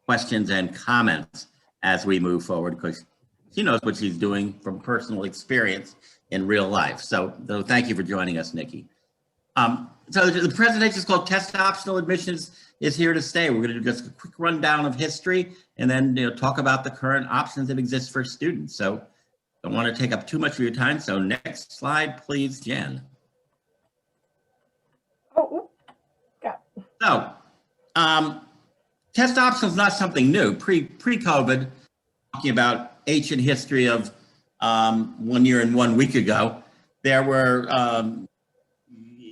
questions and comments as we move forward, because she knows what she's doing from personal experience in real life. So thank you for joining us, Nikki. So the presentation is called Test Optional Admissions is Here to Stay. We're going to do just a quick rundown of history and then talk about the current options that exist for students. So don't want to take up too much of your time. So next slide, please, Jen. Oh, yeah. So test optional is not something new. Pre-COVID, talking about ancient history of 1 year and 1 week ago, there were,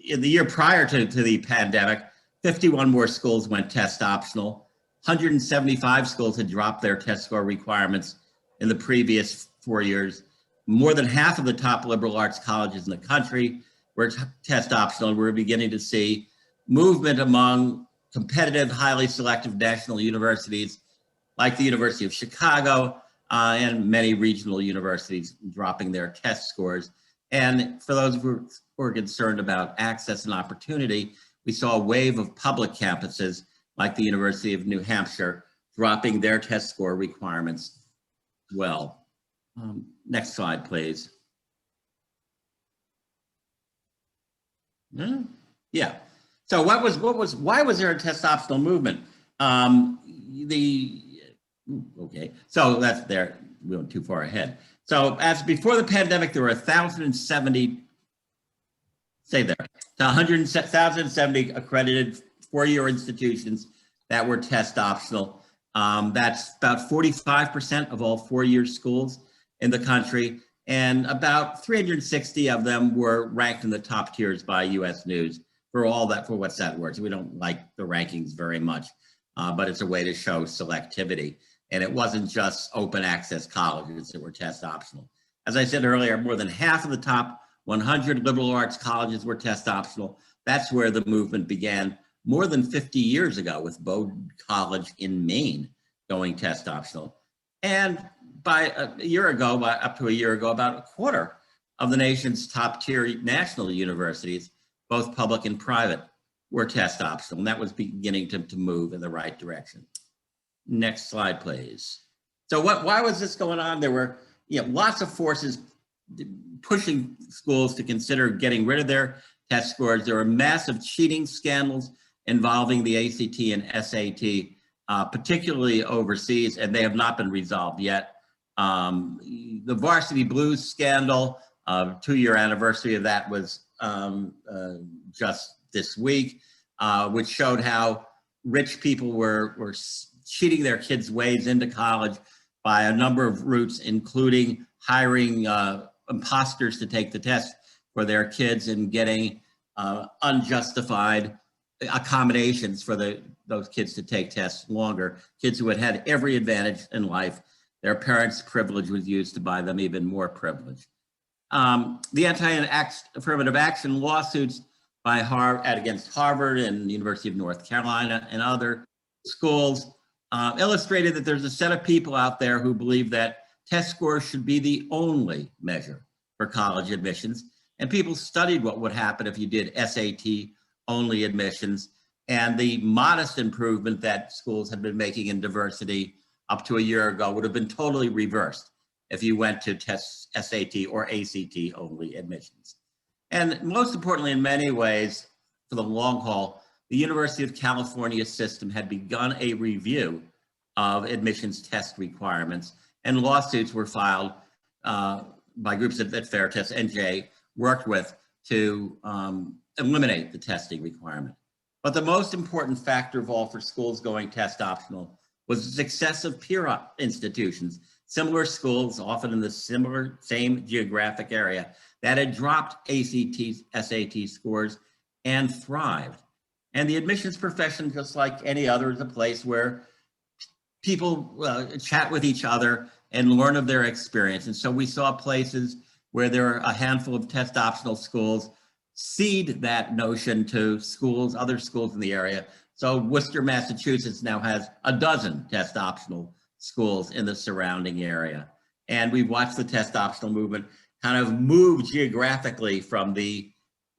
in the year prior to the pandemic, 51 more schools went test optional. 175 schools had dropped their test score requirements in the previous 4 years. More than half of the top liberal arts colleges in the country were test optional. We're beginning to see movement among competitive, highly selective national universities like the University of Chicago and many regional universities dropping their test scores. And for those who are concerned about access and opportunity, we saw a wave of public campuses like the University of New Hampshire dropping their test score requirements as well. Next slide, please. Yeah. So why was there a test optional movement? Okay, so that's there, we went too far ahead. So as before the pandemic, there were 1,070, say there, 1,070 accredited four-year institutions that were test optional. That's about 45% of all four-year schools in the country, and about 360 of them were ranked in the top tiers by US News for what's that worth. We don't like the rankings very much, but it's a way to show selectivity. And it wasn't just open access colleges that were test optional. As I said earlier, more than half of the top 100 liberal arts colleges were test optional. That's where the movement began more than 50 years ago with Bowdoin College in Maine going test optional. And by up to a year ago, about a quarter of the nation's top tier national universities, both public and private, were test optional. And that was beginning to move in the right direction. Next slide, please. So why was this going on? There were lots of forces pushing schools to consider getting rid of their test scores. There were massive cheating scandals involving the ACT and SAT, particularly overseas, and they have not been resolved yet. The Varsity Blues scandal, 2-year anniversary of that was just this week, which showed how rich people were cheating their kids' ways into college by a number of routes, including hiring imposters to take the test for their kids and getting unjustified accommodations for those kids to take tests longer. Kids who had every advantage in life, their parents' privilege was used to buy them even more privilege. The anti-affirmative action lawsuits by against Harvard and the University of North Carolina and other schools illustrated that there's a set of people out there who believe that test scores should be the only measure for college admissions. And people studied what would happen if you did SAT only admissions, and the modest improvement that schools had been making in diversity up to a year ago would have been totally reversed if you went to test SAT or ACT only admissions. And most importantly, in many ways, for the long haul, the University of California system had begun a review of admissions test requirements, and lawsuits were filed by groups that FairTest and Jay worked with to eliminate the testing requirement. But the most important factor of all for schools going test optional was the success of peer institutions, similar schools, often in the same geographic area, that had dropped ACT, SAT scores and thrived. And the admissions profession, just like any other, is a place where people chat with each other and learn of their experience. And so we saw places where there are a handful of test optional schools seed that notion to schools, other schools in the area. So Worcester, Massachusetts now has a dozen test optional schools in the surrounding area. And we've watched the test optional movement kind of move geographically from the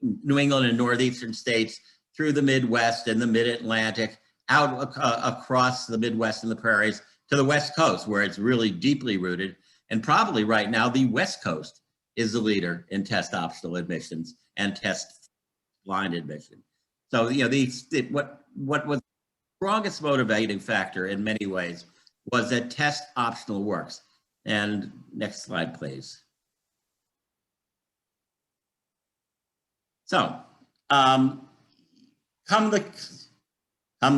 New England and Northeastern states through the Midwest and the Mid-Atlantic out across the Midwest and the prairies to the West Coast, where it's really deeply rooted. And probably right now, the West Coast is the leader in test optional admissions and test blind admission. So, you know, what was the strongest motivating factor in many ways was that test optional works. And next slide, please. So, come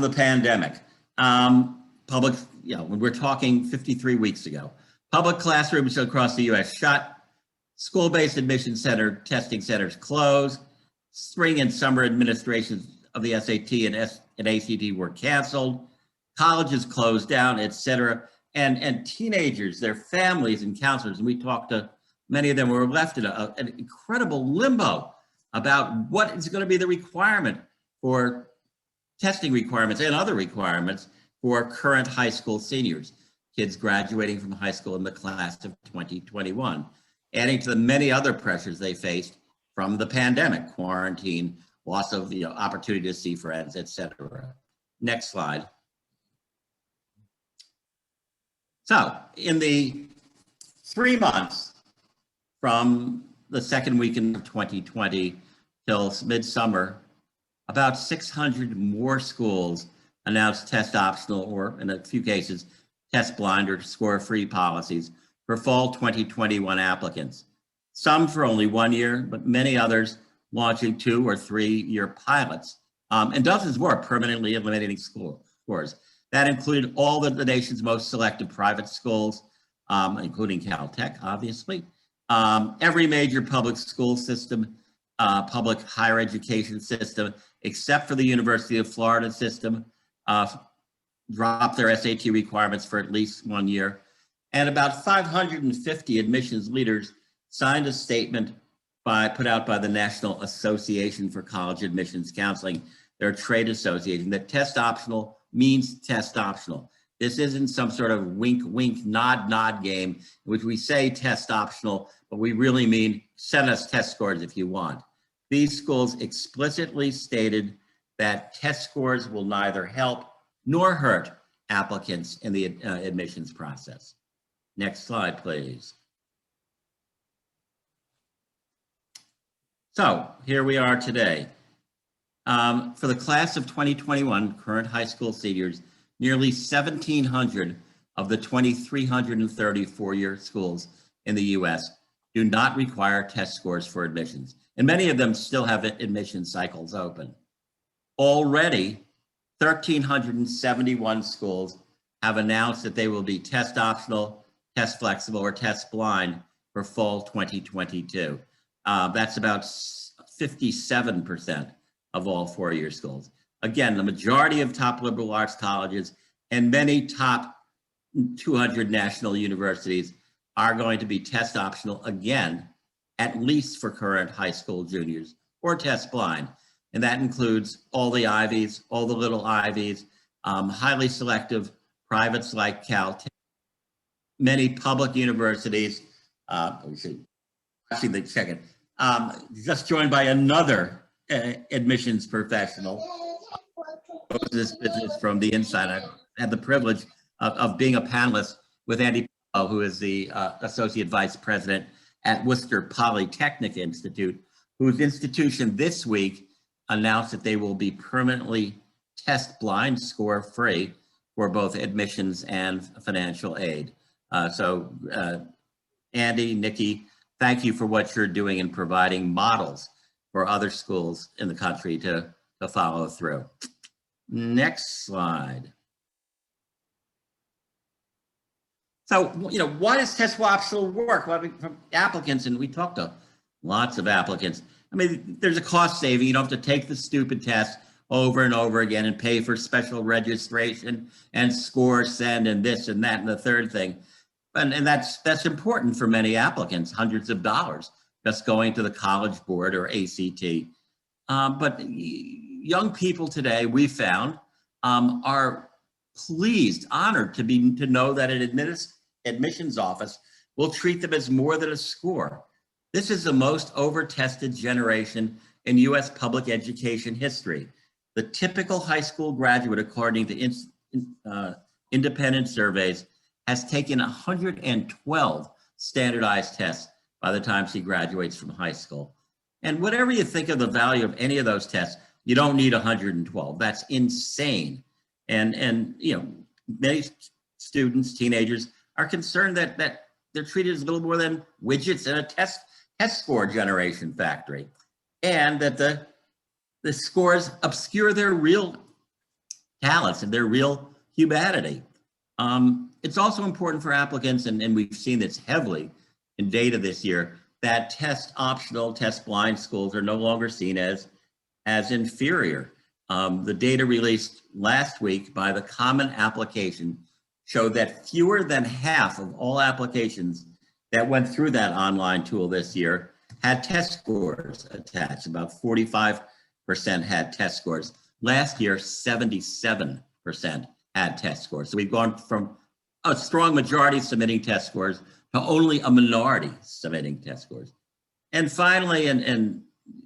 the pandemic, public, you know, when we're talking 53 weeks ago, public classrooms across the U.S. shut, school-based admission center testing centers closed, spring and summer administrations of the SAT and ACT were canceled, colleges closed down, et cetera, and teenagers, their families and counselors, and we talked to many of them, were left in an incredible limbo about what is going to be the requirement for testing requirements and other requirements for current high school seniors, kids graduating from high school in the class of 2021, adding to the many other pressures they faced from the pandemic, quarantine, loss of opportunity to see friends, et cetera. Next slide. So in the 3 months from the second weekend of 2020 till midsummer, about 600 more schools announced test optional, or in a few cases, test blind or score free policies for fall 2021 applicants. Some for only 1 year, but many others launching 2 or 3 year pilots, and dozens more permanently eliminating scores. That included all the nation's most selective private schools, including Caltech, obviously. Every major public school system, public higher education system, except for the University of Florida system, dropped their SAT requirements for at least 1 year. And about 550 admissions leaders signed a statement put out by the National Association for College Admissions Counseling, their trade association, that test optional means test optional. This isn't some sort of wink, wink, nod, nod game, in which we say test optional, but we really mean send us test scores if you want. These schools explicitly stated that test scores will neither help nor hurt applicants in the admissions process. Next slide, please. So here we are today. For the class of 2021, current high school seniors, nearly 1,700 of the 2,330 four-year schools in the US do not require test scores for admissions, and many of them still have admission cycles open. Already, 1,371 schools have announced that they will be test optional, test flexible, or test blind for fall 2022. That's about 57% of all four-year schools. Again, the majority of top liberal arts colleges and many top 200 national universities are going to be test optional again, at least for current high school juniors, or test blind. And that includes all the Ivies, all the little Ivies, highly selective privates like Caltech, many public universities. We should actually check it. Just joined by another admissions professional. This business from the inside. I had the privilege of being a panelist with Andy, who is the Associate Vice President at Worcester Polytechnic Institute, whose institution this week announced that they will be permanently test blind, score free for both admissions and financial aid. Andy, Nikki, thank you for what you're doing in providing models for other schools in the country to follow through. Next slide. So, why does test optional work? Well, from applicants, and we talked to lots of applicants. I mean, there's a cost saving. You don't have to take the stupid test over and over again and pay for special registration and score send and this and that and the third thing. And that's important for many applicants, hundreds of dollars just going to the College Board or ACT. But young people today, we found, are pleased, honored to know that an admissions office will treat them as more than a score. This is the most over-tested generation in US public education history. the typical high school graduate, according to independent surveys, has taken 112 standardized tests by the time she graduates from high school. And whatever you think of the value of any of those tests, you don't need 112. That's insane. And you know, many students, teenagers are concerned that they're treated as little more than widgets in a test score generation factory, and that the scores obscure their real talents and their real humanity. It's also important for applicants, and we've seen this heavily in data this year, that test optional, test blind schools are no longer seen as inferior. The data released last week by the Common Application showed that fewer than half of all applications that went through that online tool this year had test scores attached. About 45% had test scores. Last year, 77% had test scores. So we've gone from a strong majority submitting test scores to only a minority submitting test scores. And finally, and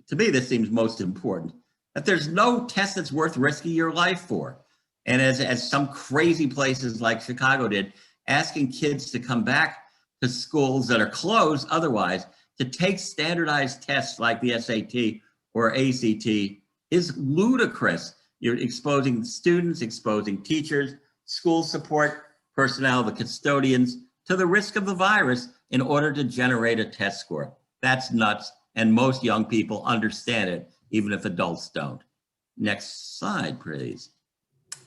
to me, this seems most important, that there's no test that's worth risking your life for. And as some crazy places like Chicago did, asking kids to come back to schools that are closed otherwise to take standardized tests like the SAT or ACT is ludicrous. You're exposing students, exposing teachers, school support personnel, the custodians, to the risk of the virus in order to generate a test score. That's nuts, and most young people understand it, even if adults don't. Next slide, please.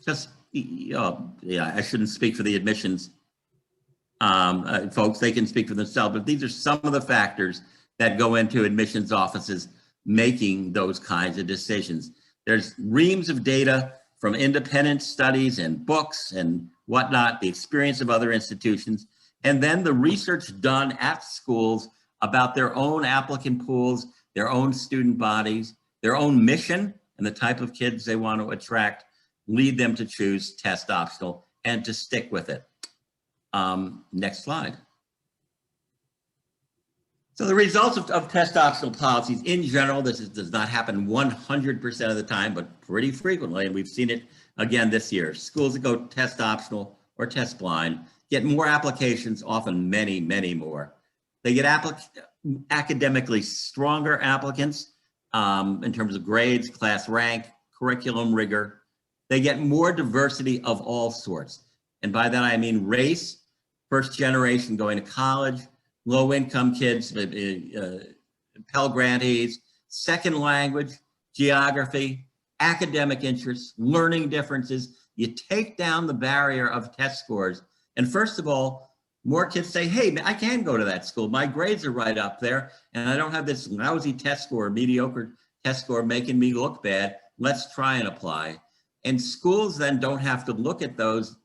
Just, yeah, I shouldn't speak for the admissions folks, they can speak for themselves, but these are some of the factors that go into admissions offices making those kinds of decisions. There's reams of data from independent studies and books and whatnot, the experience of other institutions, and then the research done at schools about their own applicant pools, their own student bodies, their own mission, and the type of kids they want to attract, lead them to choose test optional and to stick with it. Next slide. So the results of test optional policies in general, does not happen 100% of the time, but pretty frequently, and we've seen it again this year. Schools that go test optional or test blind get more applications, often many, many more. They get academically stronger applicants in terms of grades, class rank, curriculum rigor. They get more diversity of all sorts. And by that I mean race, first generation going to college, low income kids, Pell grantees, second language, geography, academic interests, learning differences. You take down the barrier of test scores. And first of all, more kids say, hey, I can go to that school. My grades are right up there, and I don't have this lousy test score, mediocre test score making me look bad. Let's try and apply. And schools then don't have to look at those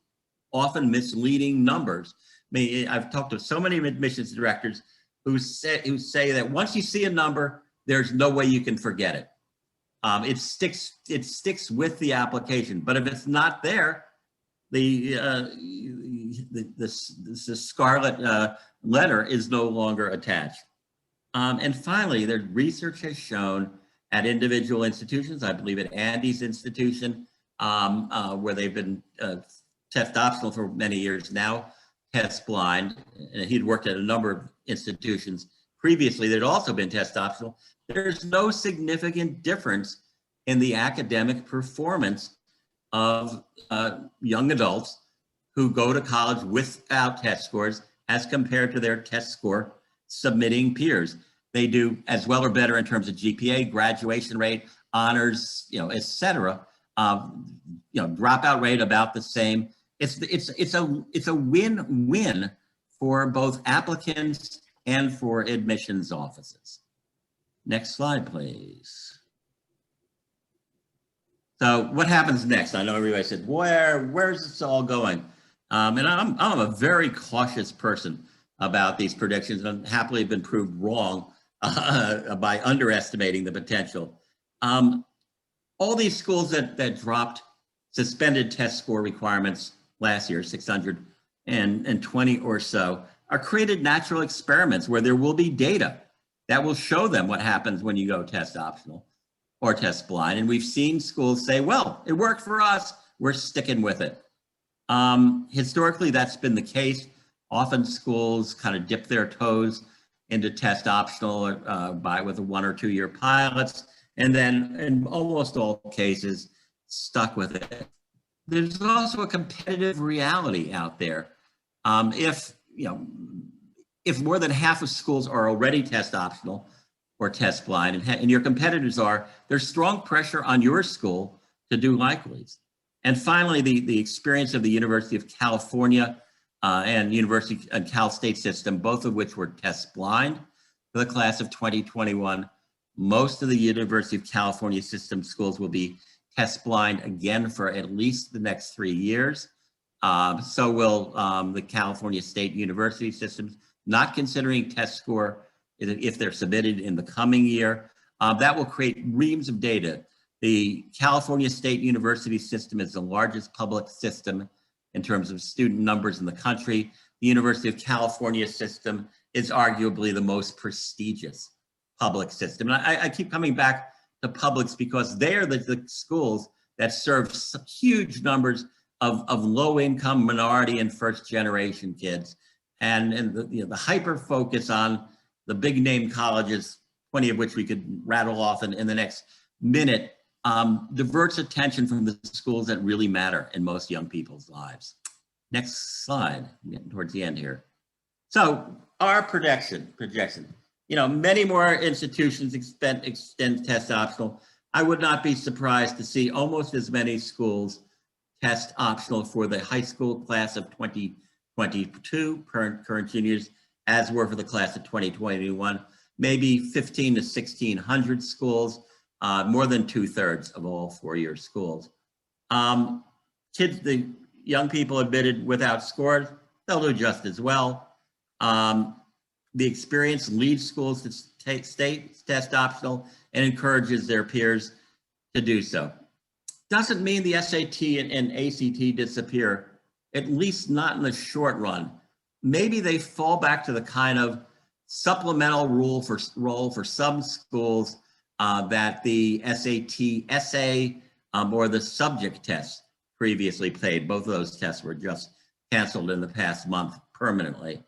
often misleading numbers. I mean, I've talked to so many admissions directors who say that once you see a number, there's no way you can forget it. It sticks with the application, but if it's not there, the scarlet letter is no longer attached. And finally, the research has shown at individual institutions, I believe at Andy's institution, where they've been test optional for many years now, test blind, and he'd worked at a number of institutions previously that had also been test optional. There's no significant difference in the academic performance of young adults who go to college without test scores as compared to their test score submitting peers. They do as well or better in terms of GPA, graduation rate, honors, et cetera. Dropout rate about the same. It's a win-win for both applicants and for admissions offices. Next slide, please. So what happens next? I know everybody said, where's this all going? And I'm a very cautious person about these predictions, and happily have been proved wrong by underestimating the potential. All these schools that dropped suspended test score requirements last year, 620 or so, are created natural experiments where there will be data that will show them what happens when you go test optional. or test blind. And we've seen schools say, well, it worked for us, we're sticking with it. Historically, that's been the case. Often schools kind of dip their toes into test optional with a 1 or 2 year pilots, and then in almost all cases, stuck with it. There's also a competitive reality out there. If more than half of schools are already test optional or test blind, and your competitors are, there's strong pressure on your school to do likewise. And finally, the experience of the University of California and University and Cal State system, both of which were test blind for the class of 2021. Most of the University of California system schools will be test blind again for at least the next 3 years. So will the California State University systems, not considering test score if they're submitted in the coming year. That will create reams of data. The California State University system is the largest public system in terms of student numbers in the country. The University of California system is arguably the most prestigious public system. And I keep coming back to publics because they're the schools that serve huge numbers of low-income, minority, and first-generation kids. And the hyper focus on the big-name colleges, 20 of which we could rattle off in the next minute, diverts attention from the schools that really matter in most young people's lives. Next slide, I'm getting towards the end here. So our projection, many more institutions extend test optional. I would not be surprised to see almost as many schools test optional for the high school class of 2022, current juniors, as were for the class of 2021, maybe 15 to 1,600 schools, more than 2/3 of all four-year schools. The young people admitted without scores, they'll do just as well. The experience leads schools to take state test optional and encourages their peers to do so. Doesn't mean the SAT and ACT disappear, at least not in the short run. Maybe they fall back to the kind of supplemental role for some schools that the SAT essay or the subject test previously played. Both of those tests were just canceled in the past month permanently.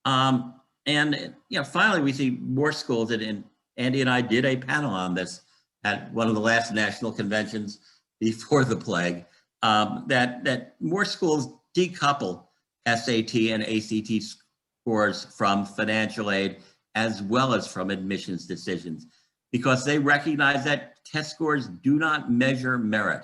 And finally, we see more schools, and Andy and I did a panel on this at one of the last national conventions before the plague, that more schools decouple SAT and ACT scores from financial aid as well as from admissions decisions, because they recognize that test scores do not measure merit.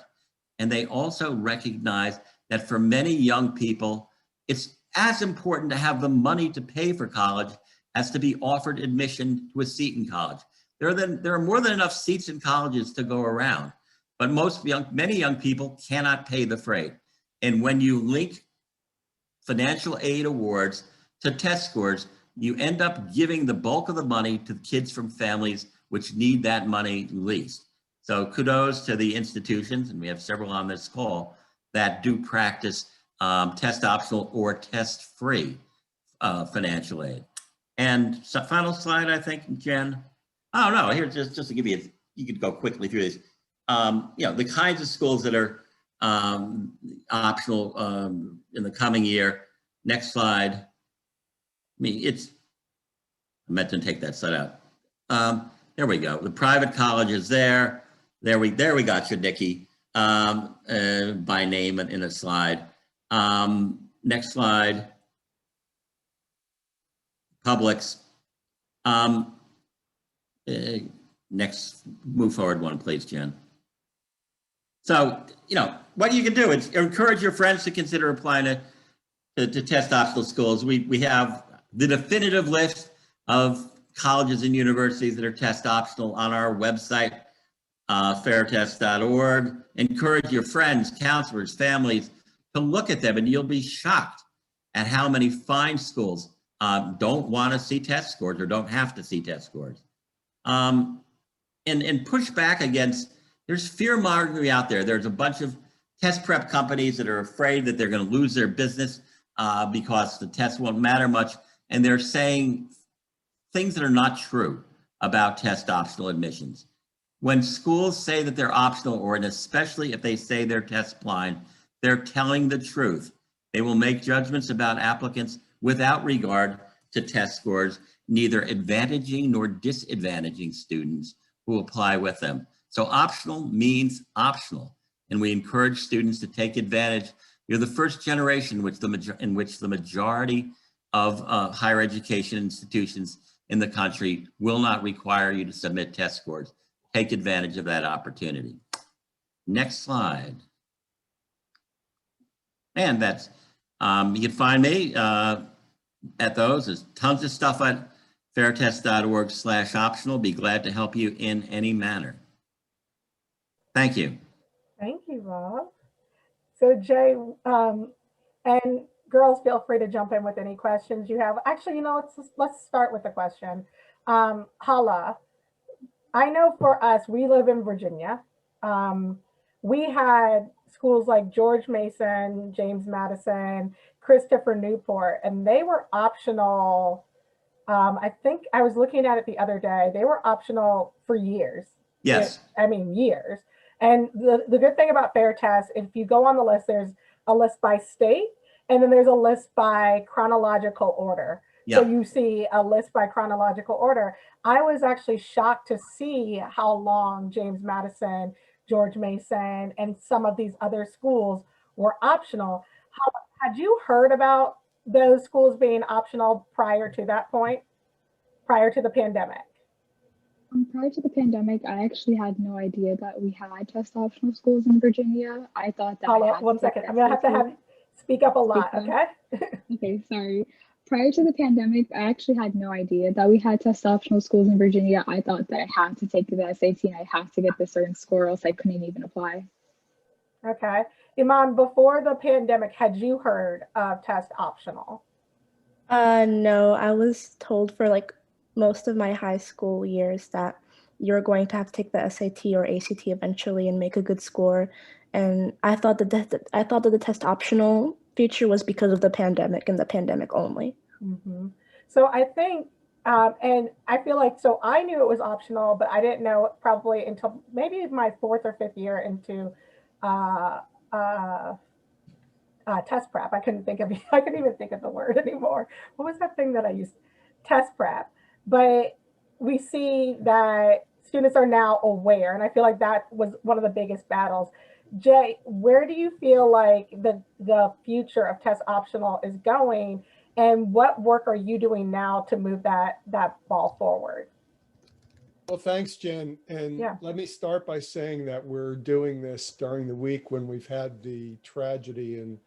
And they also recognize that for many young people, it's as important to have the money to pay for college as to be offered admission to a seat in college. There are more than enough seats in colleges to go around, but many young people cannot pay the freight. And when you link financial aid awards to test scores, you end up giving the bulk of the money to kids from families which need that money least. So kudos to the institutions, and we have several on this call, that do practice test optional or test free financial aid. And so final slide, I think, Jen. Oh no, here just to give you, you could go quickly through this. The kinds of schools that are optional in the coming year. Next slide. I meant to take that slide out. There we go. The private colleges there. There we got you, Nikki, by name in a slide. Next slide. Publics. Next, move forward one, please, Jen. So, what you can do is encourage your friends to consider applying to test optional schools. We have the definitive list of colleges and universities that are test optional on our website, FairTest.org. Encourage your friends, counselors, families to look at them, and you'll be shocked at how many fine schools don't want to see test scores or don't have to see test scores. And push back against, there's fear mongering out there. There's a bunch of test prep companies that are afraid that they're going to lose their business because the test won't matter much. And they're saying things that are not true about test optional admissions. When schools say that they're optional, or and especially if they say they're test blind, they're telling the truth. They will make judgments about applicants without regard to test scores, neither advantaging nor disadvantaging students who apply with them. So optional means optional, and we encourage students to take advantage. You're the first generation in which the majority of higher education institutions in the country will not require you to submit test scores. Take advantage of that opportunity. Next slide. And that's, you can find me at those. There's tons of stuff at fairtest.org/optional. Be glad to help you in any manner. Thank you. Thank you, Rob. So Jay, and girls, feel free to jump in with any questions you have. Actually, let's start with the question. Hala, I know for us, we live in Virginia. We had schools like George Mason, James Madison, Christopher Newport, and they were optional. I think I was looking at it the other day. They were optional for years. Yes. Years. And the good thing about FairTest, if you go on the list, there's a list by state, and then there's a list by chronological order. Yeah. So you see a list by chronological order. I was actually shocked to see how long James Madison, George Mason, and some of these other schools were optional. Had you heard about those schools being optional prior to that point, prior to the pandemic? Prior to the pandemic, I actually had no idea that we had test optional schools in Virginia. I thought that. Hold on 1 second. I'm gonna have to have you speak up a lot, okay? Okay, sorry. Prior to the pandemic, I actually had no idea that we had test optional schools in Virginia. I thought that I had to take the SAT and I had to get the certain score, or else I couldn't even apply. Okay. Iman, before the pandemic, had you heard of test optional? No, I was told for like most of my high school years that you're going to have to take the SAT or ACT eventually and make a good score. And I thought that the test optional feature was because of the pandemic and the pandemic only. Mm-hmm. So I think, and I feel like, so I knew it was optional, but I didn't know probably until maybe my 4th or 5th year into test prep. I couldn't even think of the word anymore. What was that thing that I used? Test prep. But we see that students are now aware, and I feel like that was one of the biggest battles. Jay, where do you feel like the future of test optional is going, and what work are you doing now to move that ball forward? Well, thanks, Jen. And let me start by saying that we're doing this during the week when we've had the tragedy in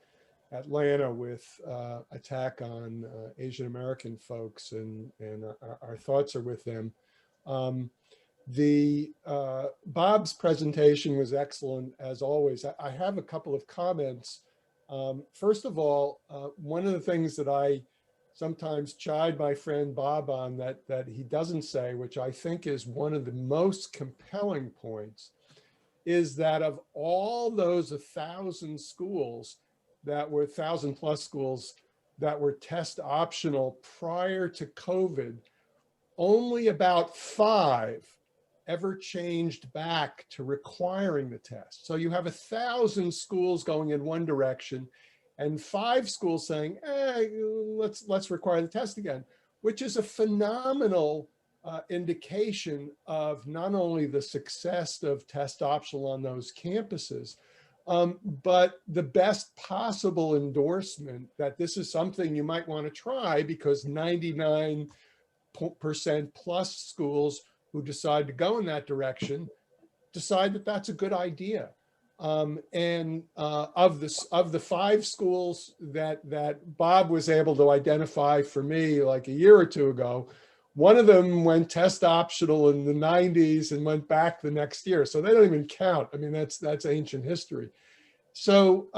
Atlanta with attack on Asian American folks, and our thoughts are with them. Bob's presentation was excellent as always. I have a couple of comments. First of all, one of the things that I sometimes chide my friend Bob on that he doesn't say, which I think is one of the most compelling points, is that of all those 1,000 schools that were 1,000+ schools that were test optional prior to COVID, only about 5 ever changed back to requiring the test. So you have 1,000 schools going in one direction and 5 schools saying, let's require the test again, which is a phenomenal indication of not only the success of test optional on those campuses, but the best possible endorsement that this is something you might want to try, because 99% plus schools who decide to go in that direction decide that that's a good idea. Of the 5 schools that Bob was able to identify for me like a year or 2 ago, one of them went test optional in the 90s and went back the next year. So they don't even count. I mean, that's ancient history. So,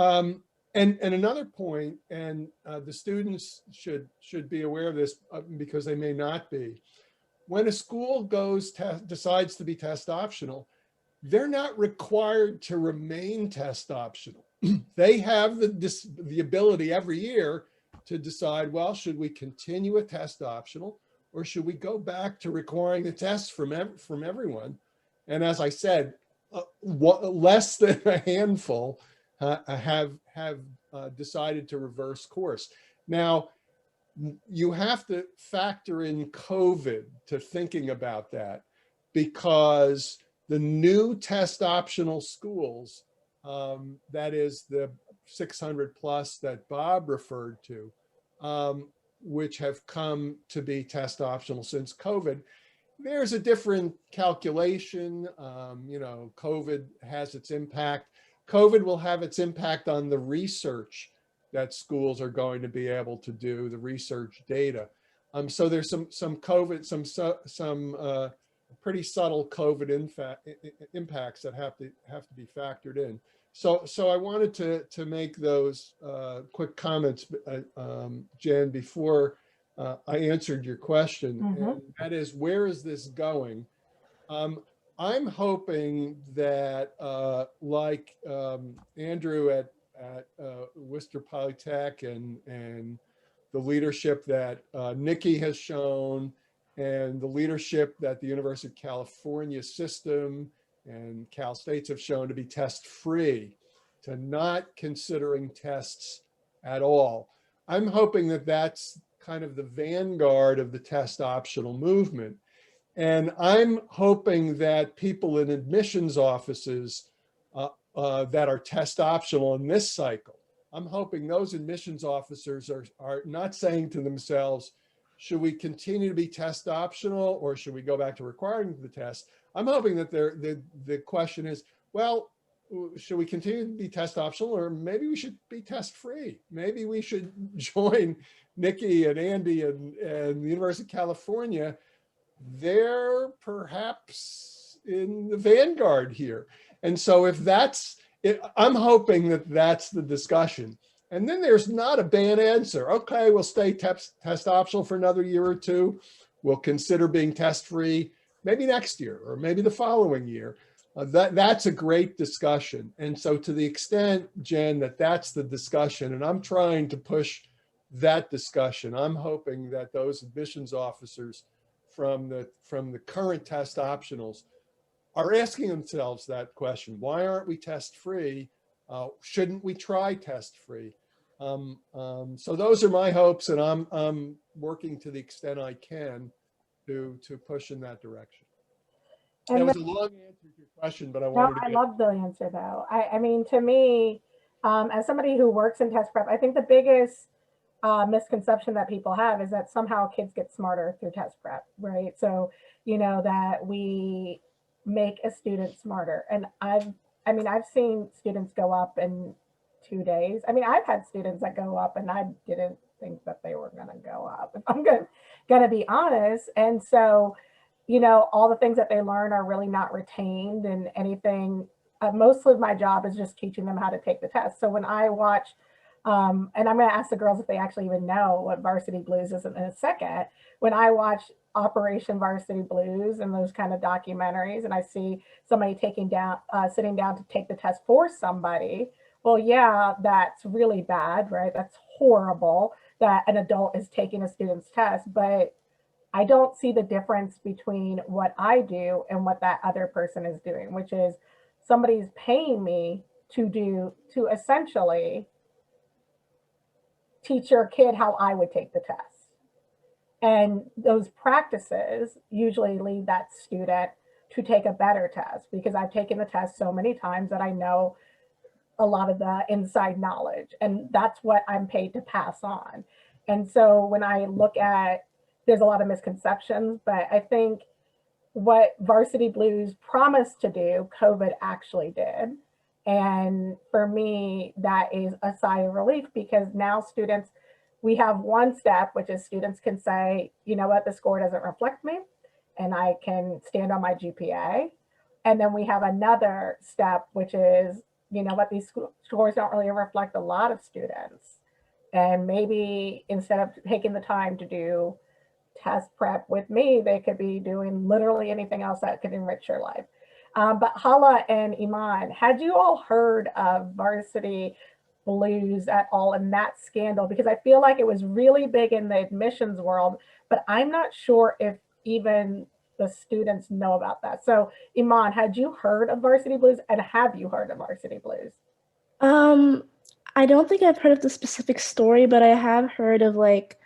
and another point, and the students should be aware of this because they may not be. When a school decides to be test optional, they're not required to remain test optional. They have the ability every year to decide, well, should we continue with test optional, or should we go back to requiring the test from everyone? And as I said, less than a handful have decided to reverse course. Now, you have to factor in COVID to thinking about that, because the new test optional schools, that is the 600 plus that Bob referred to, which have come to be test optional since COVID, there's a different calculation. COVID has its impact. COVID will have its impact on the research that schools are going to be able to do, the research data. So there's some COVID, some pretty subtle COVID impacts that have to be factored in. So I wanted to make those quick comments, Jen, before I answered your question. And that is, where is this going? I'm hoping that like Andrew at Worcester Polytech and the leadership that Nikki has shown, and the leadership that the University of California system and Cal States have shown to be test-free, to not considering tests at all. I'm hoping that that's kind of the vanguard of the test optional movement. And I'm hoping that people in admissions offices that are test optional in this cycle, I'm hoping those admissions officers are not saying to themselves, should we continue to be test optional or should we go back to requiring the test? I'm hoping that the question is, well, should we continue to be test optional, or maybe we should be test free? Maybe we should join Nikki and Andy and the University of California. They're perhaps in the vanguard here. And so if that's it, I'm hoping that that's the discussion. And then there's not a bad answer. Okay, we'll stay test optional for another year or two. We'll consider being test free maybe next year or maybe the following year. That's a great discussion. And so to the extent, Jen, that's the discussion, and I'm trying to push that discussion, I'm hoping that those admissions officers from the current test optionals are asking themselves that question. Why aren't we test free? Shouldn't we try test free? So those are my hopes, and I'm working to the extent I can to push in that direction. And that was a long answer to your question, but I wanted to I love the answer though. I mean, to me, as somebody who works in test prep, I think the biggest misconception that people have is that somehow kids get smarter through test prep, right? So, that we make a student smarter. And I've seen students go up in 2 days. I mean, I've had students that go up and I didn't think that they were going to go up, if I'm going to be honest. And so, all the things that they learn are really not retained, and anything, most of my job is just teaching them how to take the test. So when I watch, and I'm going to ask the girls if they actually even know what Varsity Blues is in a second. When I watch Operation Varsity Blues and those kind of documentaries, and I see somebody sitting down to take the test for somebody, well, yeah, that's really bad, right? That's horrible that an adult is taking a student's test, but I don't see the difference between what I do and what that other person is doing, which is somebody's paying me to essentially teach your kid how I would take the test. And those practices usually lead that student to take a better test, because I've taken the test so many times that I know a lot of the inside knowledge, and that's what I'm paid to pass on. And so when I look at, there's a lot of misconceptions, but I think what Varsity Blues promised to do, COVID actually did. And for me, that is a sigh of relief, because now students, we have one step, which is students can say, you know what, the score doesn't reflect me, and I can stand on my GPA. And then we have another step, which is, you know what, these scores don't really reflect a lot of students. And maybe instead of taking the time to do test prep with me, they could be doing literally anything else that could enrich your life. But Hala and Iman, had you all heard of Varsity Blues at all in that scandal? Because I feel like it was really big in the admissions world, but I'm not sure if even the students know about that. So Iman, had you heard of Varsity Blues, and have you heard of Varsity Blues? Um, I don't think I've heard of the specific story, but I have heard of like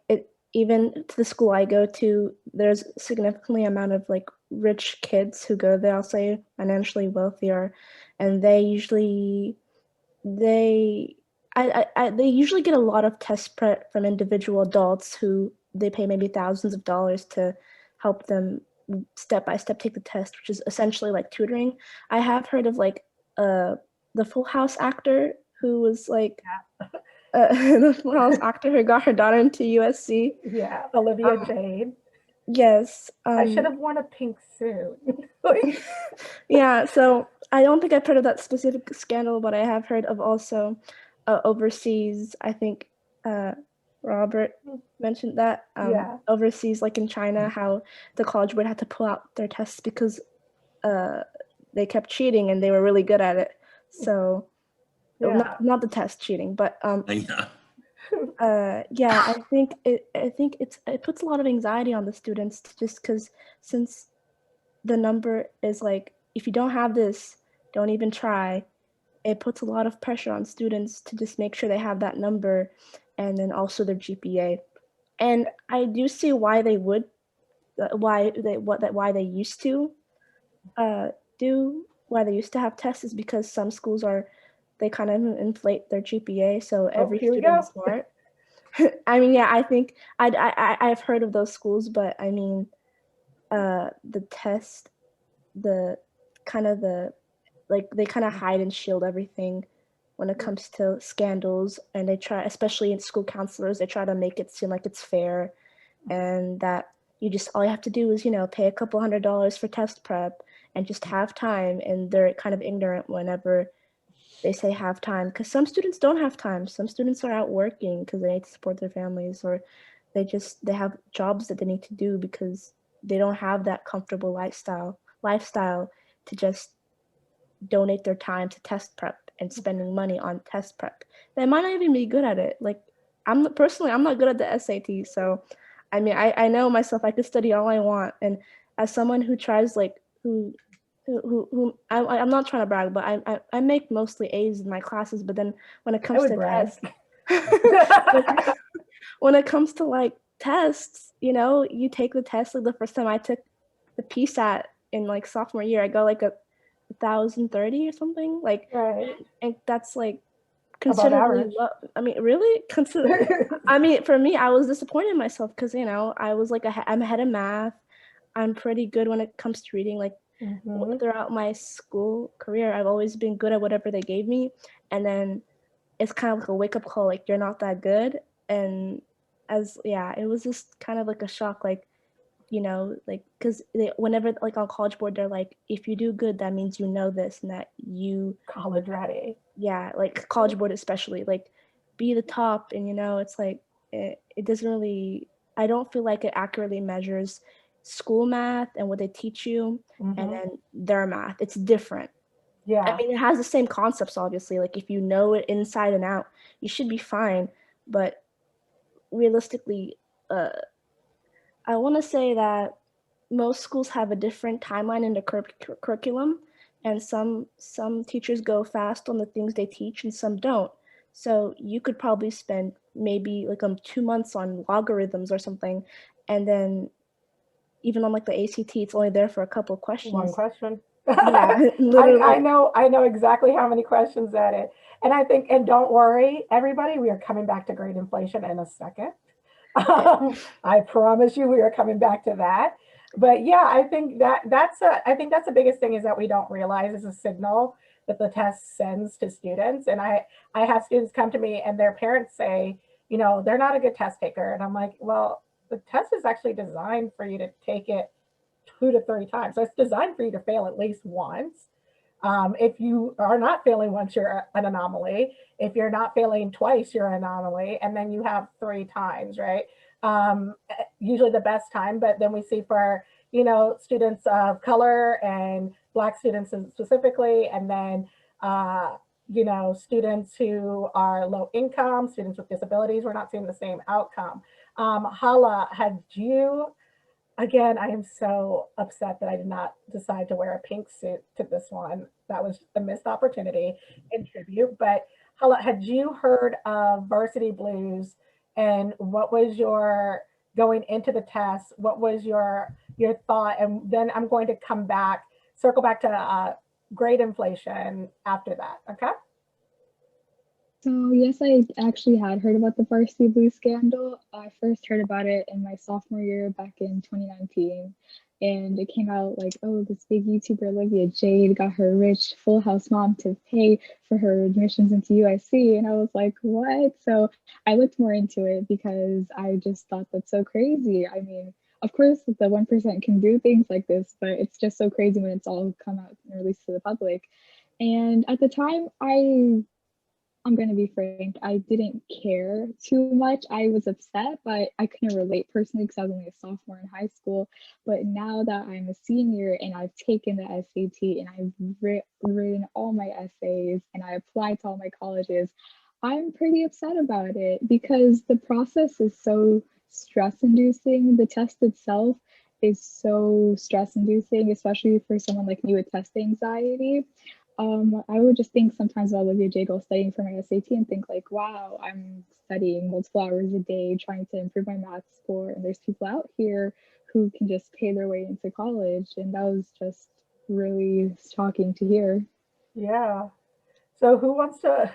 it, even to the school I go to, there's significantly amount of like rich kids who go there, I'll say financially wealthier, and they they usually get a lot of test prep from individual adults who they pay maybe thousands of dollars to help them step by step take the test, which is essentially like tutoring. I have heard of like uh the Full House actor who was like the Full House actor who got her daughter into USC. Yeah, Olivia Jade. Yes. I should have worn a pink suit. Like, Yeah, so I don't think I've heard of that specific scandal, but I have heard of also overseas. I think Robert mentioned that yeah. overseas, like in China, how the college board had to pull out their tests because they kept cheating and they were really good at it. So Yeah. not the test cheating, but Yeah. yeah, I think it puts a lot of anxiety on the students just because since the number is like, if you don't have this, don't even try. It puts a lot of pressure on students to just make sure they have that number and then also their GPA. And I do see why they would, why they used to why they used to have tests is because some schools they kind of inflate their GPA so every here we student go. is smart. I mean, yeah, I think I've heard of those schools, but I mean, the test, the kind of the like they kind of hide and shield everything when it comes to scandals, and they try, especially in school counselors, they try to make it seem like it's fair and that all you have to do is pay a couple $100 for test prep and just have time, and they're kind of ignorant whenever they say have time because some students don't have time. Some students are out working because they need to support their families, or they have jobs that they need to do because they don't have that comfortable lifestyle to just donate their time to test prep and spending money on test prep. They might not even be good at it. Like I'm not good at the SAT, so I mean I know myself. I could study all I want, and as someone who tries I'm not trying to brag, but I make mostly A's in my classes. But then when it I comes would to brag. tests, when it comes to like tests, you take the test. Like the first time I took the PSAT in like sophomore year, I got like a 1,030 or something. Like, Right. and that's like Above considerably average. low. I mean, really? I mean, for me, I was disappointed in myself because I was like I'm ahead of math. I'm pretty good when it comes to reading. Like Mhm. throughout my school career, I've always been good at whatever they gave me, and then it's kind of like a wake up call. Like you're not that good, and it was just kind of like a shock. Like like because whenever like on College Board, they're like, if you do good, that means you know this and that you College ready. yeah, like College Board especially, like be the top, and it's like it doesn't really. I don't feel like it accurately measures school math and what they teach you, and Mhm. then their math. It's different. I Yeah. mean, it has the same concepts, obviously. Like if you know it inside and out, you should be fine. But realistically, I want to say that most schools have a different timeline in the curriculum, and some teachers go fast on the things they teach and some don't. So you could probably spend maybe like 2 months on logarithms or something, and then even on like the ACT, it's only there for a couple of One questions. question. Yeah, I literally. know exactly how many questions that is. And I think, and don't worry, everybody, we are coming back to grade inflation in a second. I promise you we are coming back to that. But yeah, I think I think that's the biggest thing is that we don't realize is a signal that the test sends to students. And I have students come to me and their parents say, they're not a good test taker. And I'm like, well, the test is actually designed for you to take it 2 to 3 times. So it's designed for you to fail at least once. If you are not failing once, you're an anomaly. If you're not failing twice, you're an anomaly. And then you have 3 times, right? Usually the best time, but then we see for, students of color and Black students specifically, and then, students who are low income, students with disabilities, we're not seeing the same outcome. Hala, had you Again, I am so upset that I did not decide to wear a pink suit to this one. That was a missed opportunity in tribute. But Hala, had you heard of Varsity Blues, and what was your going into the test? What was your thought? And then I'm going to come back, circle back to grade inflation after that. Okay. So yes, I actually had heard about the Varsity Blue scandal. I first heard about it in my sophomore year back in 2019. And it came out like, oh, this big YouTuber Olivia Jade got her rich Full House mom to pay for her admissions into USC. And I was like, what? So I looked more into it because I just thought that's so crazy. I mean, of course, the 1% can do things like this, but it's just so crazy when it's all come out and released to the public. And at the time, I'm going to be frank, I didn't care too much. I was upset, but I couldn't relate personally because I was only a sophomore in high school. But now that I'm a senior and I've taken the SAT and I've written all my essays and I applied to all my colleges, I'm pretty upset about it because the process is so stress-inducing. The test itself is so stress-inducing, especially for someone like me with test anxiety. I would just think sometimes about Olivia Jagel studying for my SAT and think like, wow, I'm studying multiple hours a day trying to improve my math score. And there's people out here who can just pay their way into college. And that was just really shocking to hear. Yeah. So who wants to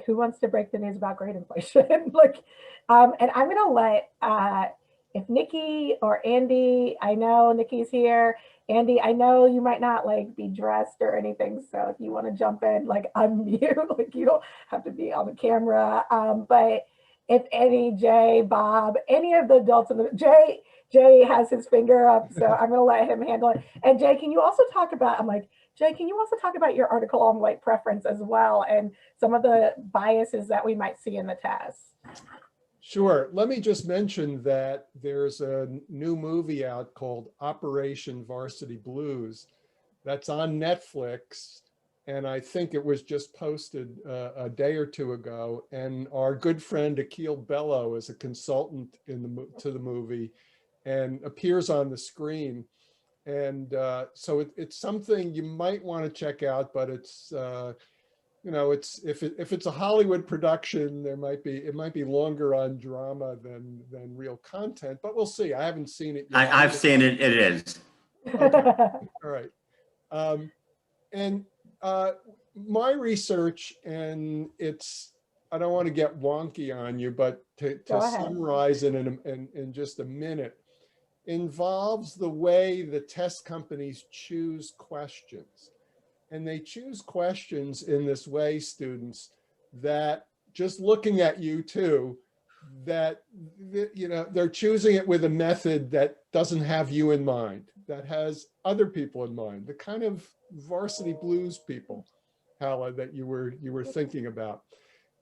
who wants to break the news about grade inflation? And I'm gonna let if Nikki or Andy, I know Nikki's here. Andy, I know you might not be dressed or anything, so if you want to jump in, unmute, you don't have to be on the camera. But if any, Jay, Bob, any of the adults in the Jay has his finger up, so I'm gonna let him handle it. And Jay, can you also talk about? Jay, can you also talk about your article on white preference as well and some of the biases that we might see in the test? Sure. Let me just mention that there's a new movie out called Operation Varsity Blues that's on Netflix. And I think it was just posted a day or two ago. And our good friend Akil Bello is a consultant to the movie and appears on the screen. And so it's something you might want to check out, but it's it's if it's a Hollywood production, it might be longer on drama than real content, but we'll see. I haven't seen it yet. I've seen it. It is. Okay. All right. And my research, and I don't want to get wonky on you, but to summarize it in just a minute, involves the way the test companies choose questions. And they choose questions in this way, students, that just looking at you too, that they're choosing it with a method that doesn't have you in mind, that has other people in mind, the kind of Varsity Blues people, Hala, that you were thinking about.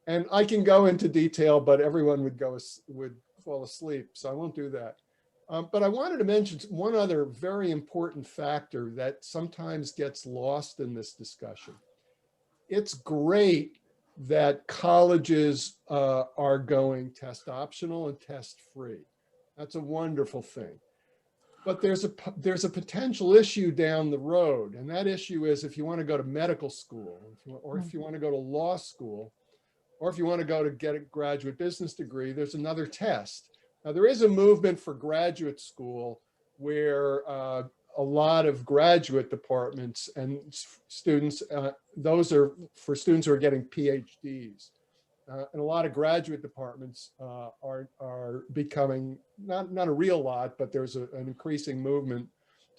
And I can go into detail, but everyone would fall asleep, so I won't do that. But I wanted to mention one other very important factor that sometimes gets lost in this discussion. It's great that colleges are going test optional and test free. That's a wonderful thing. But there's a potential issue down the road. And that issue is if you want to go to medical school, or if you want to go to law school, or if you want to go to get a graduate business degree, there's another test. Now, there is a movement for graduate school where a lot of graduate departments and students, those are for students who are getting PhDs. And a lot of graduate departments are becoming, not a real lot, but there's an increasing movement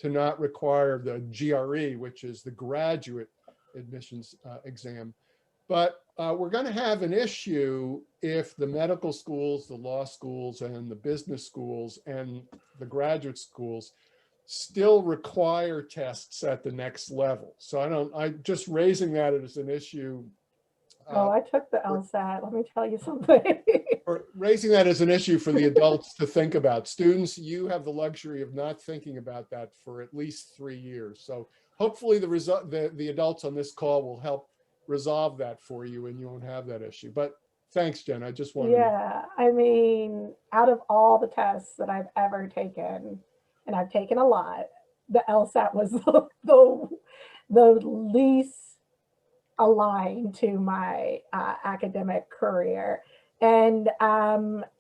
to not require the GRE, which is the graduate admissions exam. But we're going to have an issue if the medical schools, the law schools, and the business schools, and the graduate schools still require tests at the next level. So I'm just raising that as an issue. I took the LSAT. Let me tell you something. Or raising that as an issue for the adults to think about. Students, you have the luxury of not thinking about that for at least 3 years. So hopefully the adults on this call will help resolve that for you and you won't have that issue. But Thanks, Jen. I just wanted to. Yeah, I mean, out of all the tests that I've ever taken, and I've taken a lot, the LSAT was the least aligned to my academic career. And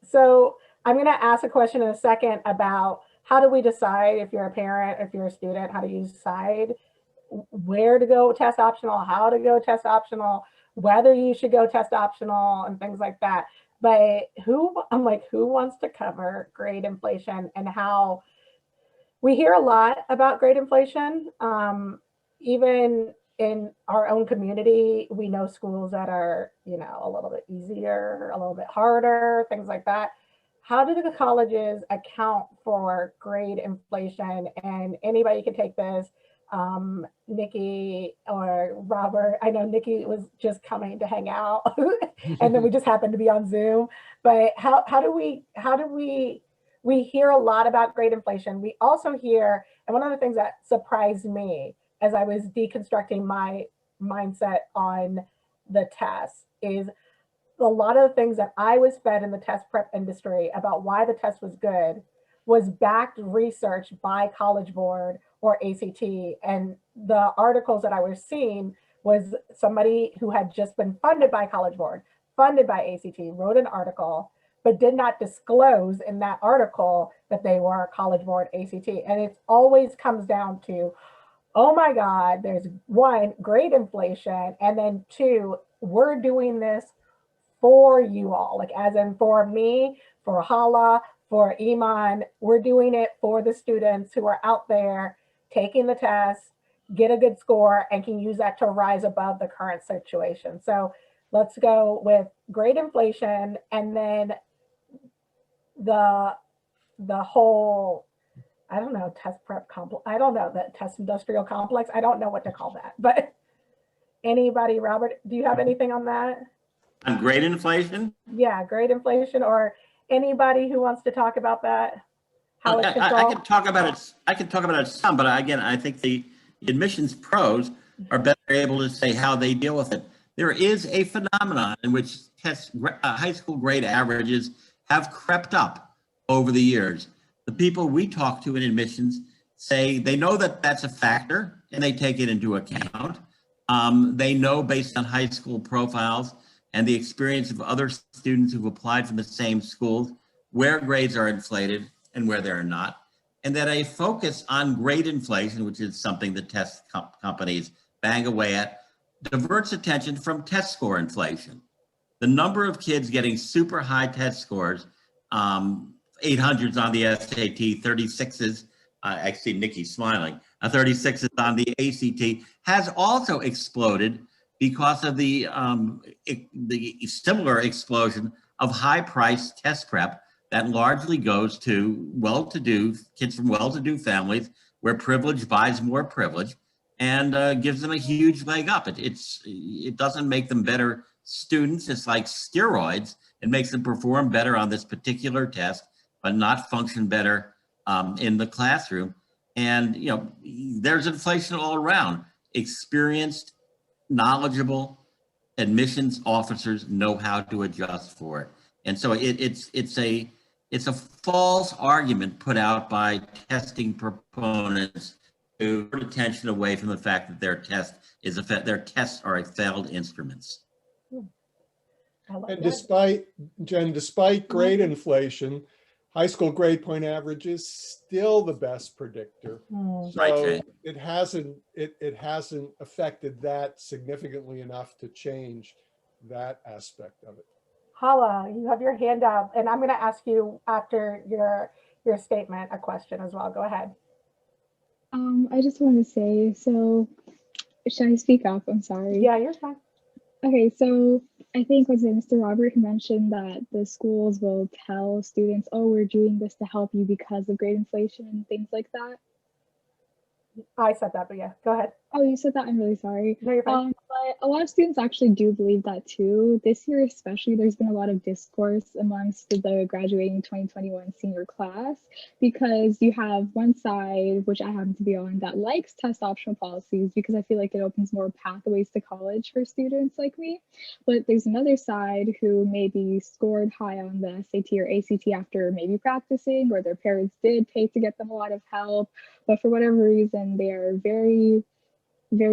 so I'm going to ask a question in a second about how do we decide, if you're a parent, if you're a student, how do you decide where to go test optional, how to go test optional, whether you should go test optional and things like that. But I'm like, who wants to cover grade inflation and how we hear a lot about grade inflation? Even in our own community, we know schools that are, you know, a little bit easier, a little bit harder, things like that. How do the colleges account for grade inflation? And anybody can take this, Nikki or Robert. I know Nikki was just coming to hang out and then we just happened to be on Zoom. But how do we hear a lot about grade inflation. We also hear, and one of the things that surprised me as I was deconstructing my mindset on the test is a lot of the things that I was fed in the test prep industry about why the test was good was backed research by College Board or ACT. And the articles that I was seeing was somebody who had just been funded by College Board, funded by ACT, wrote an article, but did not disclose in that article that they were College Board, ACT. And it always comes down to, oh my God, there's one, grade inflation, and then two, we're doing this for you all, like as in for me, for Hala, for Iman, we're doing it for the students who are out there taking the test, get a good score, and can use that to rise above the current situation. So let's go with grade inflation, and then the whole, I don't know, test prep complex, I don't know, the test industrial complex, I don't know what to call that. But anybody, Robert, do you have anything on that? On grade inflation? Yeah, grade inflation, or anybody who wants to talk about that? How it's I controlled? can talk about it. I can talk about it some, but again, I think the admissions pros are better able to say how they deal with it. There is a phenomenon in which high school grade averages have crept up over the years. The people we talk to in admissions say they know that that's a factor and they take it into account. They know based on high school profiles and the experience of other students who've applied from the same schools where grades are inflated and where they're not. And that a focus on grade inflation, which is something the test companies bang away at, diverts attention from test score inflation. The number of kids getting super high test scores, 800s on the SAT, 36s, I see Nikki smiling, 36s on the ACT, has also exploded because of the similar explosion of high-priced test prep that largely goes to well-to-do kids from well-to-do families where privilege buys more privilege and gives them a huge leg up. It doesn't make them better students. It's like steroids. It makes them perform better on this particular test, but not function better in the classroom. And you know, there's inflation all around. Experienced, knowledgeable admissions officers know how to adjust for it. And so it's a false argument put out by testing proponents to put attention away from the fact that their tests are failed instruments. And despite grade inflation, high school grade point average is still the best predictor. So Right, it hasn't affected that significantly enough to change that aspect of it. Hala, you have your hand up, and I'm going to ask you after your statement a question as well. Go ahead. I just want to say, so should I speak up? I'm sorry. Yeah, you're fine. Okay, so I think was it Mr. Robert who mentioned that the schools will tell students, oh, we're doing this to help you because of grade inflation and things like that. I said that, but yeah, go ahead. Oh, you said that. I'm really sorry. No, you're fine. But a lot of students actually do believe that too. This year, especially, there's been a lot of discourse amongst the graduating 2021 senior class because you have one side, which I happen to be on, that likes test optional policies because I feel like it opens more pathways to college for students like me. But there's another side who maybe scored high on the SAT or ACT after maybe practicing, or their parents did pay to get them a lot of help, but for whatever reason, they are very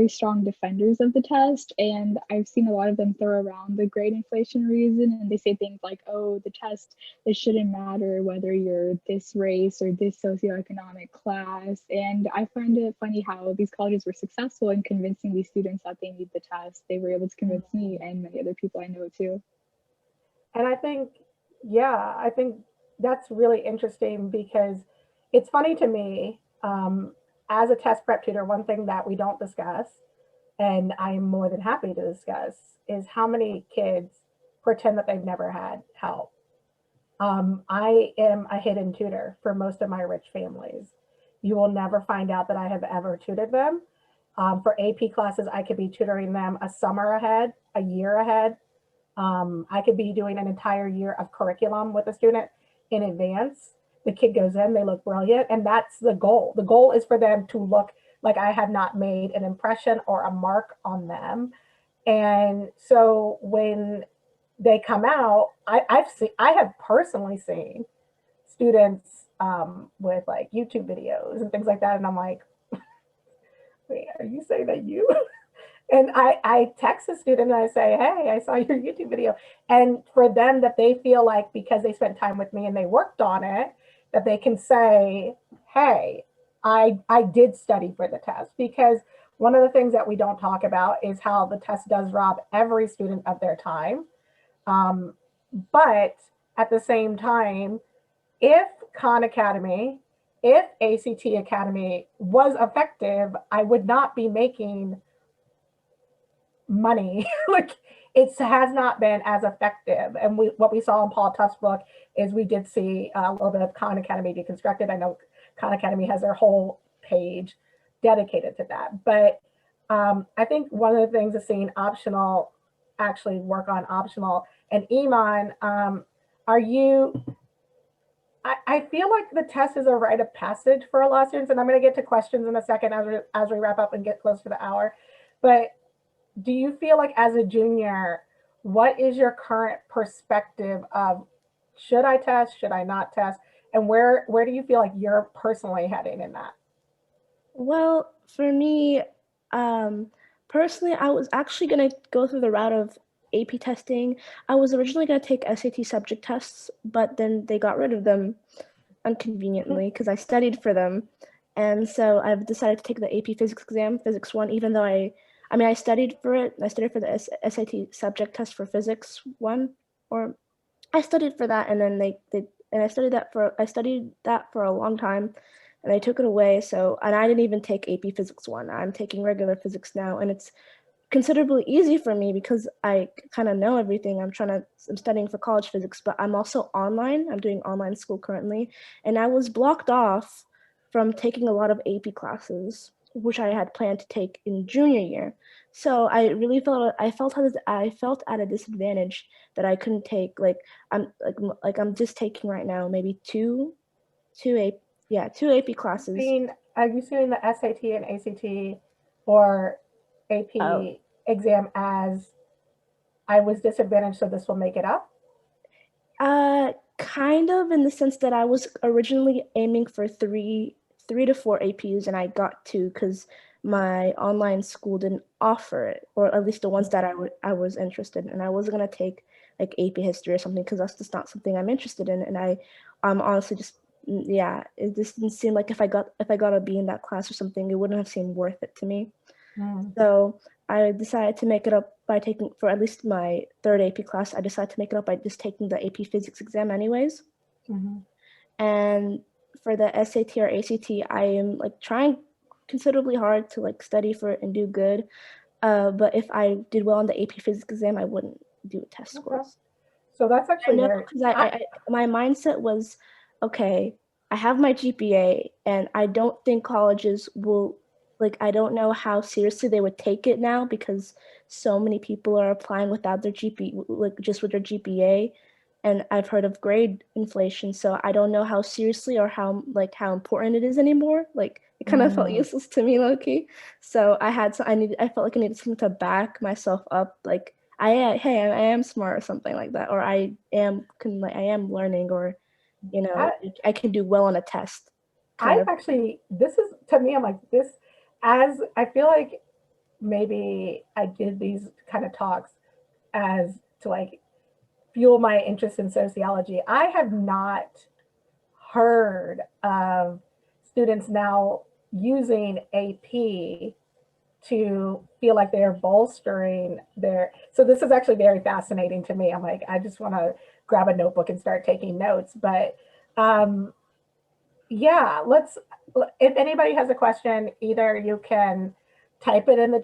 strong defenders of the test. And I've seen a lot of them throw around the grade inflation reason. And they say things like, oh, the test, it shouldn't matter whether you're this race or this socioeconomic class. And I find it funny how these colleges were successful in convincing these students that they need the test. They were able to convince me and many other people I know too. And I think, yeah, I think that's really interesting because it's funny to me, as a test prep tutor, one thing that we don't discuss, and I'm more than happy to discuss, is how many kids pretend that they've never had help. I am a hidden tutor for most of my rich families. You will never find out that I have ever tutored them. For AP classes, I could be tutoring them a summer ahead, a year ahead. I could be doing an entire year of curriculum with a student in advance. The kid goes in, they look brilliant, and that's the goal. The goal is for them to look like I have not made an impression or a mark on them. And so when they come out, I have personally seen students with like YouTube videos and things like that, and I'm like, wait, are you saying that you? And I text a student and I say, hey, I saw your YouTube video. And for them, that they feel like because they spent time with me and they worked on it, that they can say, hey, I did study for the test. Because one of the things that we don't talk about is how the test does rob every student of their time. But at the same time, if Khan Academy, if ACT Academy was effective, I would not be making money. Like it has not been as effective. And what we saw in Paul Tuff's book is we did see a little bit of Khan Academy deconstructed. I know Khan Academy has their whole page dedicated to that. But I think one of the things is seeing optional actually work on optional. And Iman, are you, I feel like the test is a rite of passage for a lot of students, and I'm going to get to questions in a second as we wrap up and get close to the hour. But do you feel like as a junior, what is your current perspective of should I test, should I not test? And where do you feel like you're personally heading in that? Well, for me, personally, I was actually going to go through the route of AP testing. I was originally going to take SAT subject tests, but then they got rid of them inconveniently because I studied for them. And so I've decided to take the AP physics exam, physics 1, even though I studied for it. I studied for the SAT subject test for physics 1, or I studied for that, and then I studied that for a long time, and they took it away. So, and I didn't even take AP Physics 1. I'm taking regular physics now, and it's considerably easy for me because I kind of know everything. I'm studying for college physics, but I'm also online. I'm doing online school currently, and I was blocked off from taking a lot of AP classes, which I had planned to take in junior year. So I really felt at a disadvantage that I couldn't take I'm just taking right now maybe two AP classes. Are you seeing the SAT and ACT or AP exam as I was disadvantaged, so this will make it up? Kind of, in the sense that I was originally aiming for three to four APs, and I got 2 because my online school didn't offer it, or at least the ones that I was interested in. And I wasn't gonna take like AP history or something because that's just not something I'm interested in. And I'm honestly just it just didn't seem like if I got a B in that class or something, it wouldn't have seemed worth it to me. So I decided to make it up by taking, for at least my 3rd AP class, I decided to make it up by just taking the AP physics exam anyways. And for the SAT or ACT, I am like trying considerably hard to like study for it and do good. But if I did well on the AP physics exam, I wouldn't do test scores. So that's actually because my mindset was, okay, I have my GPA, and I don't think colleges will like I don't know how seriously they would take it now because so many people are applying without their GPA, like just with their GPA. And I've heard of grade inflation, so I don't know how seriously or how important it is anymore. Like it kind of felt useless to me, low key. So I felt like I needed something to back myself up. Like I am smart or something like that, or I am learning, or I can do well on a test. Kind I've of. actually, this is to me, I'm like this, as I feel like maybe I did these kind of talks as to like fuel my interest in sociology. I have not heard of students now using AP to feel like they're bolstering their, so this is actually very fascinating to me. I'm like, I just want to grab a notebook and start taking notes. But yeah, if anybody has a question, either you can type it in the